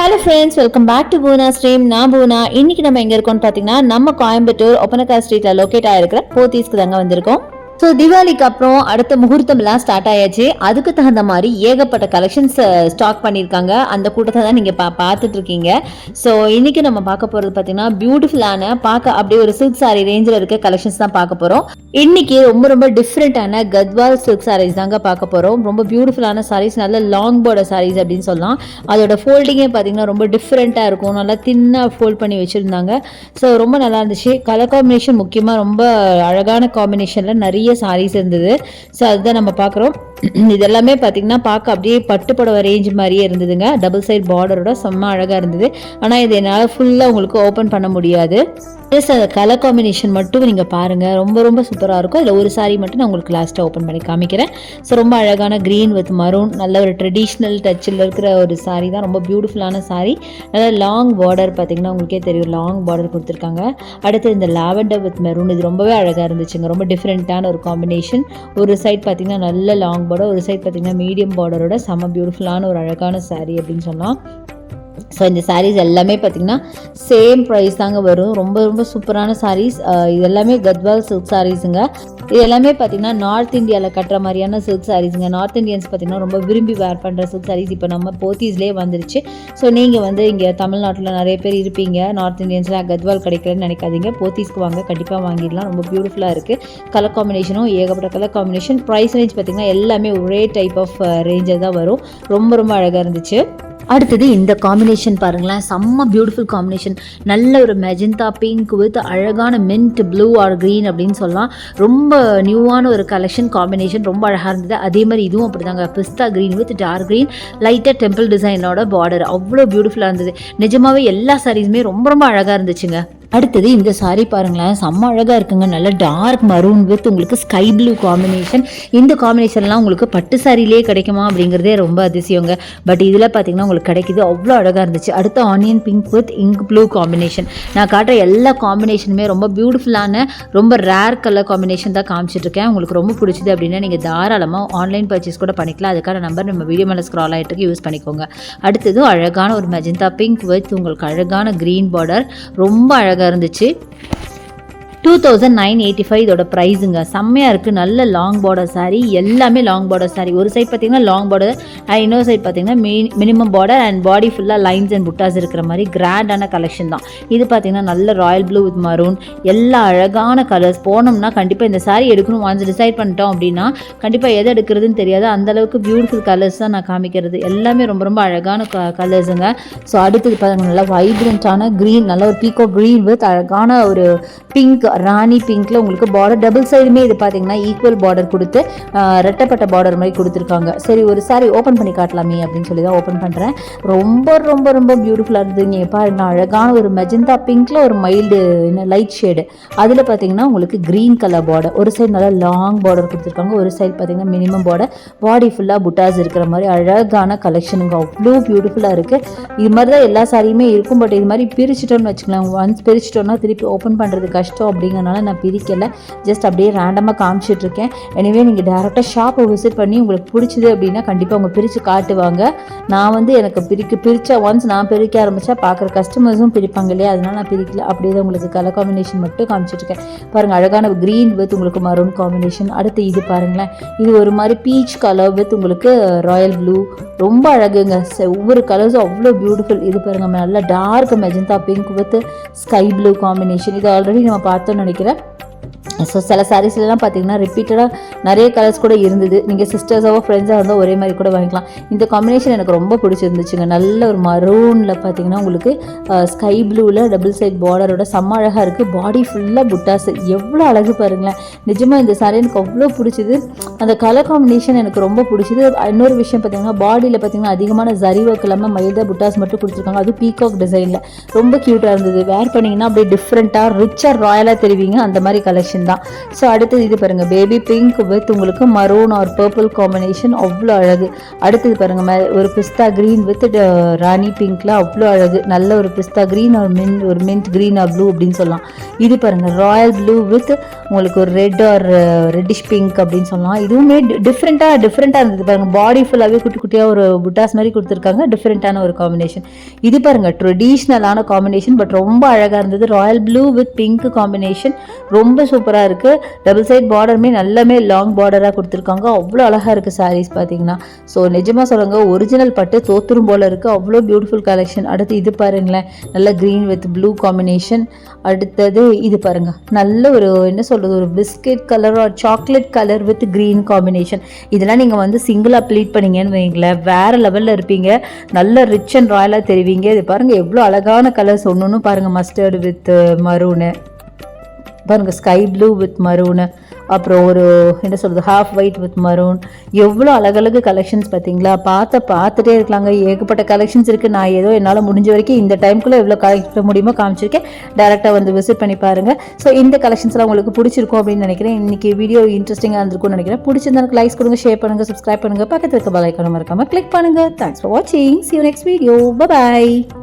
Hello friends, welcome back to Poona stream. நான் பூனா. இன்னைக்கு நம்ம எங்க இருக்கோம்னு பார்த்தீங்கன்னா, நம்ம கோயம்புத்தூர் ஒப்பனக்கார் ஸ்ட்ரீட்ல லொக்கேட் ஆயிருக்கிற போத்தீஸ்க்கு தாங்க வந்திருக்கோம். ஸோ தீபாவளிக்கு அப்புறம் அடுத்த முகூர்த்தம்லாம் ஸ்டார்ட் ஆயாச்சு. அதுக்கு தகுந்த மாதிரி ஏகப்பட்ட கலெக்ஷன்ஸ் ஸ்டாக் பண்ணியிருக்காங்க. அந்த கூட்டத்தை தான் நீங்கள் பார்த்துட்டு இருக்கீங்க. ஸோ இன்னைக்கு நம்ம பார்க்க போகிறது பார்த்தீங்கன்னா, பியூட்டிஃபுல்லான பார்க்க அப்படியே ஒரு சில்க் சாரி ரேஞ்சில் இருக்க கலெக்ஷன்ஸ் தான் பார்க்க போகிறோம். இன்னைக்கு ரொம்ப ரொம்ப டிஃப்ரெண்டான கத்வால் சில்க் சாரீஸ் தாங்க பார்க்க போகிறோம். ரொம்ப பியூட்டிஃபுல்லான சாரீஸ், நல்ல லாங் பார்டர் சாரீஸ் அப்படின்னு சொல்லலாம். அதோட ஃபோல்டிங்கே பார்த்தீங்கன்னா ரொம்ப டிஃப்ரெண்ட்டாக இருக்கும். நல்லா தின்னாக ஃபோல்ட் பண்ணி வச்சுருந்தாங்க. ஸோ ரொம்ப நல்லா இருந்துச்சு. கலர் காம்பினேஷன் முக்கியமாக ரொம்ப அழகான காம்பினேஷனில் நிறைய சாரீஸ் இருந்தது. ஸோ அதுதான் நம்ம பார்க்குறோம். இது எல்லாமே பார்த்தீங்கன்னா பார்க்க அப்படியே பட்டு புடவை ரேஞ்ச் மாதிரியே இருந்ததுங்க. டபுள் சைட் பார்டரோட செம்ம அழகாக இருந்தது. ஆனால் இது என்னால் ஃபுல்லாக உங்களுக்கு ஓப்பன் பண்ண முடியாது. ப்ளஸ் அந்த கலர் காம்பினேஷன் மட்டும் நீங்கள் பாருங்கள், ரொம்ப ரொம்ப சூப்பராக இருக்கும். அதில் ஒரு சாரீ மட்டும் நான் உங்களுக்கு லாஸ்ட்டாக ஓப்பன் பண்ணி காமிக்கிறேன். ஸோ ரொம்ப அழகான க்ரீன் வித் மரூன், நல்ல ஒரு ட்ரெடிஷ்னல் டச்சில் இருக்கிற ஒரு சாரீ தான். ரொம்ப பியூட்டிஃபுல்லான சாரீ. நல்ல லாங் பார்டர் பார்த்தீங்கன்னா உங்களுக்கே தெரியும், லாங் பார்டர் கொடுத்துருக்காங்க. அடுத்து இந்த லாவெண்டர் வித் மெரூன், இது ரொம்பவே அழகாக இருந்துச்சுங்க. ரொம்ப டிஃப்ரெண்ட்டான ஒரு காம்பினேஷன். ஒரு சைட் பார்த்தீங்கன்னா நல்ல லாங் பார்டர், ஒரு சைட் பார்த்தீங்கன்னா மீடியம் பார்டரோட செம்ம பியூட்டிஃபுல்லான ஒரு அழகான சாரீ அப்படின்னு சொல்லலாம். ஸோ இந்த சாரீஸ் எல்லாமே பார்த்திங்கன்னா சேம் ப்ரைஸ் தாங்க வரும். ரொம்ப ரொம்ப சூப்பரான சாரீஸ். இது எல்லாமே கத்வால் சில்க் சாரீஸுங்க. இது எல்லாமே பார்த்திங்கன்னா நார்த் இந்தியாவில் கட்டுற மாதிரியான சில்க் சாரீஸுங்க. நார்த் இந்தியன்ஸ் பார்த்திங்கன்னா ரொம்ப விரும்பி வேர் பண்ணுற சில்க் சாரீஸ் இப்போ நம்ம போத்தீஸ்லேயே வந்துருச்சு. ஸோ நீங்கள் வந்து இங்கே தமிழ்நாட்டில் நிறைய பேர் இருப்பீங்க, நார்த் இந்தியன்ஸில் கத்வால் கிடைக்கலன்னு நினைக்காதீங்க. போத்தீஸ்க்கு வாங்க, கண்டிப்பாக வாங்கிடலாம். ரொம்ப பியூட்டிஃபுல்லாக இருக்குது. கலர் காம்பினேஷனும் ஏகப்பட்ட கலர் காம்பினேஷன். ப்ரைஸ் ரேஞ்ச் பார்த்திங்கன்னா எல்லாமே ஒரே டைப் ஆஃப் ரேஞ்சில் தான் வரும். ரொம்ப ரொம்ப அழகாக இருந்துச்சு. அடுத்தது இந்த காம்பினேஷன் பாருங்களேன், செம்ம பியூட்டிஃபுல் காம்பினேஷன். நல்ல ஒரு மெஜந்தா பிங்க் வித் அழகான மின்ட் ப்ளூ ஆர் க்ரீன் அப்படின்னு சொல்லலாம். ரொம்ப நியூவான ஒரு கலெக்ஷன் காம்பினேஷன், ரொம்ப அழகாக இருந்தது. அதே மாதிரி இதுவும் அப்படி தாங்க, பிஸ்தா க்ரீன் வித் டார்க் க்ரீன், லைட்டாக டெம்பிள் டிசைனோட பார்டர். அவ்வளோ பியூட்டிஃபுல்லாக இருந்தது. நிஜமாவே எல்லா சாரீஸுமே ரொம்ப ரொம்ப அழகாக இருந்துச்சுங்க. அடுத்தது இந்த சாரீ பாருங்களேன், செம்ம அழகாக இருக்குங்க. நல்ல டார்க் மரூன் வித் உங்களுக்கு ஸ்கை ப்ளூ காம்பினேஷன். இந்த காம்பினேஷன்லாம் உங்களுக்கு பட்டு சாரிலே கிடைக்குமா அப்படிங்கிறதே ரொம்ப அதிசயங்க. பட் இதில் பார்த்தீங்கன்னா உங்களுக்கு கிடைக்கிது. அவ்வளோ அழகாக இருந்துச்சு. அடுத்த onion pink with ink blue combination. நான் காட்டுற எல்லா காம்பினேஷனுமே ரொம்ப பியூட்டிஃபுல்லான, ரொம்ப ரேர் கலர் காம்பினேஷன் தான் காமிச்சிட்ருக்கேன். உங்களுக்கு ரொம்ப பிடிச்சிது அப்படின்னா நீங்கள் தாராளமாக ஆன்லைன் பர்ச்சேஸ் கூட பண்ணிக்கலாம். அதுக்கான நம்பர் நம்ம வீடியோ மேலே ஸ்க்ரால் ஆகிட்டு யூஸ் பண்ணிக்கோங்க. அடுத்தது அழகான ஒரு மெஜந்தா பிங்க் வித் உங்களுக்கு அழகான க்ரீன் பார்டர், ரொம்ப அழகாக இருந்துச்சு. 2985 இதோட ப்ரைஸுங்க. செம்மையாக இருக்குது. நல்ல லாங் பார்டர் சாரீ, எல்லாமே லாங் பார்டர் சாரீ. ஒரு சைட் பார்த்தீங்கன்னா லாங் பார்டர், இன்னொரு சைட் பார்த்தீங்கன்னா மினிமம் பார்டர் அண்ட் பாடி ஃபுல்லாக லைன்ஸ் அண்ட் புட்டாஸ் இருக்கிற மாதிரி கிராண்டான கலெக்ஷன் தான் இது. பார்த்தீங்கன்னா நல்ல ராயல் ப்ளூ வித் மரூன், எல்லா அழகான கலர்ஸ். போனோம்னா கண்டிப்பாக இந்த சாரீ எடுக்கணும் ஒன்ஸ் டிசைட் பண்ணிட்டோம் அப்படின்னா கண்டிப்பாக எதை எடுக்கிறதுன்னு தெரியாது. அந்தளவுக்கு பியூட்டிஃபுல் கலர்ஸ் தான் நான் காமிக்கிறது. எல்லாமே ரொம்ப ரொம்ப அழகான கலர்ஸுங்க. ஸோ அடுத்தது பார்த்தீங்கன்னா நல்லா வைப்ரண்ட்டான க்ரீன், நல்ல ஒரு பீக்கோ க்ரீன் வித் அழகான ஒரு பிங்க், ராணி பிங்க்ல உங்களுக்கு பார்டர் டபுள் சைடுமே இது பார்த்தீங்கன்னா ஈக்குவல் பார்டர் கொடுத்து ரெட்டப்பட்ட பார்டர் மாதிரி கொடுத்துருக்காங்க. சரி, ஒரு சாரி ஓப்பன் பண்ணி காட்டலாமே அப்படின்னு சொல்லி தான் ஓப்பன் பண்ணுறேன். ரொம்ப ரொம்ப ரொம்ப பியூட்டிஃபுல்லாக இருந்தது. நீங்கள் பாருங்க, அழகான ஒரு மெஜந்தா பிங்க்ல ஒரு மைல்டு லைட் ஷேடு, அதில் பார்த்தீங்கன்னா உங்களுக்கு க்ரீன் கலர் பார்டர். ஒரு சைடு நல்லா லாங் பார்டர் கொடுத்துருக்காங்க, ஒரு சைடு பார்த்தீங்கன்னா மினிமம் பார்டர், பாடி ஃபுல்லாக புட்டாஸ் இருக்கிற மாதிரி அழகான கலெக்ஷனுங்க. அவ்வளோ பியூட்டிஃபுல்லாக இருக்குது. இது மாதிரி தான் எல்லா சாரியுமே இருக்கும். பட் இது மாதிரி பிரிச்சுட்டோன்னு வச்சுக்கலாம், ஒன்ஸ் பிரிச்சுட்டோன்னா திருப்பி ஓப்பன் பண்ணுறது கஷ்டம். அப்படிங்கிறனால நான் பிரிக்கலை, ஜஸ்ட் அப்படியே ரேண்டமாக காமிச்சிட்ருக்கேன். எனவே நீங்கள் டேரெக்டாக ஷாப்பை விசிட் பண்ணி உங்களுக்கு பிடிச்சிது அப்படின்னா கண்டிப்பாக அவங்க பிரித்து காட்டுவாங்க. நான் வந்து எனக்கு பிரித்தா ஒன்ஸ் நான் பிரிக்க ஆரம்பித்தா பார்க்குற கஸ்டமர்ஸும் பிரிப்பாங்க இல்லையா, அதனால நான் பிரிக்கல. அப்படியே தான் உங்களுக்கு கலர் காம்பினேஷன் மட்டும் காமிச்சிட்ருக்கேன். பாருங்கள், அழகான க்ரீன் வித் உங்களுக்கு மரூன் காம்பினேஷன். அடுத்து இது பாருங்களேன், இது ஒரு மாதிரி பீச் கலர் வித் உங்களுக்கு ராயல் ப்ளூ, ரொம்ப அழகுங்க. ஒவ்வொரு கலர்ஸும் அவ்வளோ பியூட்டிஃபுல். இது பாருங்கள், நல்ல dark magenta pink with sky blue combination. இது ஆல்ரெடி நம்ம பார்த்தோன்னு நினைக்கிறேன். ஸோ சில சாரீஸ்லாம் பார்த்தீங்கன்னா ரிப்பீட்டடாக நிறைய கலர்ஸ் கூட இருந்தது. நீங்கள் சிஸ்டர்ஸாவோ ஃப்ரெண்ட்ஸாக இருந்தால் ஒரே மாதிரி கூட வாங்கிக்கலாம். இந்த காம்பினேஷன் எனக்கு ரொம்ப பிடிச்சிருந்துச்சுங்க. நல்ல ஒரு மரூனில் பார்த்தீங்கன்னா உங்களுக்கு ஸ்கை ப்ளூவில் டபுள் சைட் பார்டரோட செம்ம அழகாக இருக்குது. பாடி ஃபுல்லாக புட்டாஸ், எவ்வளோ அழகு பாருங்களேன். நிஜமாக இந்த சாரீ எனக்கு அவ்வளோ பிடிச்சிது. அந்த கலர் காம்பினேஷன் எனக்கு ரொம்ப பிடிச்சிது. இன்னொரு விஷயம் பார்த்தீங்கன்னா பாடியில் பார்த்தீங்கன்னா அதிகமான ஜரி ஒர்க் இல்லாமல் மைல்டாக புட்டாஸ் மட்டும் கொடுத்துருக்காங்க. அது பீகாக் டிசைனில் ரொம்ப க்யூட்டாக இருந்தது. வேர் பண்ணிங்கன்னா அப்படியே டிஃப்ரெண்ட்டாக ரிச்சாக ராயலாக தெரிவிங்க. அந்த மாதிரி கலெக்ஷன் காம்பினேஷன் தான். ஸோ அடுத்தது இது பாருங்கள், பேபி பிங்க் வித் உங்களுக்கு மரூன் ஆர் பர்பிள் காம்பினேஷன், அவ்வளோ அழகு. அடுத்தது பாருங்கள், ஒரு பிஸ்தா க்ரீன் வித் ராணி பிங்க்ல அவ்வளோ அழகு. நல்ல ஒரு பிஸ்தா க்ரீன் ஒரு மின்ட் க்ரீன் ஆர் ப்ளூ அப்படின்னு சொல்லலாம். இது பாருங்கள், ராயல் ப்ளூ வித் உங்களுக்கு ஒரு ரெட் ஆர் ரெட்டிஷ் பிங்க் அப்படின்னு சொல்லலாம். இதுவுமே டிஃப்ரெண்ட்டாக இருந்தது பாருங்கள். பாடி ஃபுல்லாகவே குட்டி குட்டியாக ஒரு புட்டாஸ் மாதிரி கொடுத்துருக்காங்க. டிஃப்ரெண்ட்டான ஒரு காம்பினேஷன். இது பாருங்கள், ட்ரெடிஷ்னலான காம்பினேஷன், பட் ரொம்ப அழகாக இருந்தது. Royal blue with pink combination ரொம்ப சூப்பராக இருக்குது. டபுள் சைட் பார்டருமே நல்லாமே லாங் பார்டராக கொடுத்துருக்காங்க. அவ்வளோ அழகாக இருக்குது சாரீஸ் பார்த்தீங்கன்னா. ஸோ நிஜமாக சொல்லுங்க, ஒரிஜினல் பட்டு தோத்துரும் போல் இருக்குது. அவ்வளோ பியூட்டிஃபுல் கலெக்ஷன். அடுத்து இது பாருங்களேன், நல்ல க்ரீன் வித் ப்ளூ காம்பினேஷன். அடுத்தது இது பாருங்கள், நல்ல ஒரு என்ன சொல்கிறது, ஒரு biscuit colour or chocolate colour with green combination. இதெல்லாம் நீங்கள் வந்து சிங்கிளாக ப்ளீட் பண்ணீங்கன்னு வைங்களேன், வேறு லெவலில் இருப்பீங்க. நல்ல ரிச் அண்ட் ராயலாக தெரிவிங்க. இது பாருங்கள் எவ்வளோ அழகான கலர்ஸ். ஒன்று பாருங்கள், மஸ்டர்டு வித் மரூனு பாருங்கள், ஸ்கை ப்ளூ வித் மரூனு, அப்புறம் ஒரு என்ன சொல்கிறது ஹாஃப் ஒயிட் வித் மரூன். எவ்வளோ அழகழகு கலெக்ஷன்ஸ் பார்த்தீங்களா? பார்த்துட்டே இருக்கலாங்க. ஏகப்பட்ட கலெக்ஷன்ஸ் இருக்குது. நான் ஏதோ என்னால் முடிஞ்ச வரைக்கும் இந்த டைமுக்குள்ளே எவ்வளோ கலெக்ட் முடியுமோ காமிச்சிருக்கேன். டேரெக்டாக வந்து விசிட் பண்ணி பாருங்கள். ஸோ இந்த கலெக்ஷன்ஸ்லாம் உங்களுக்கு பிடிச்சிருக்கும் அப்படின்னு நினைக்கிறேன். இன்றைக்கி வீடியோ இன்ட்ரெஸ்டிங்காக இருந்திருக்கும்னு நினைக்கிறேன். பிடிச்சிருந்தா எனக்கு லைக்ஸ் கொடுங்க, ஷேர் பண்ணுங்கள், சப்ஸ்கிரைப் பண்ணுங்கள், பக்கத்தில் இருக்க பெல் ஐகானை மறக்காமல் கிளிக் பண்ணுங்கள். தேங்க்ஸ் ஃபார் வாட்சிங். See you next video. Bye bye.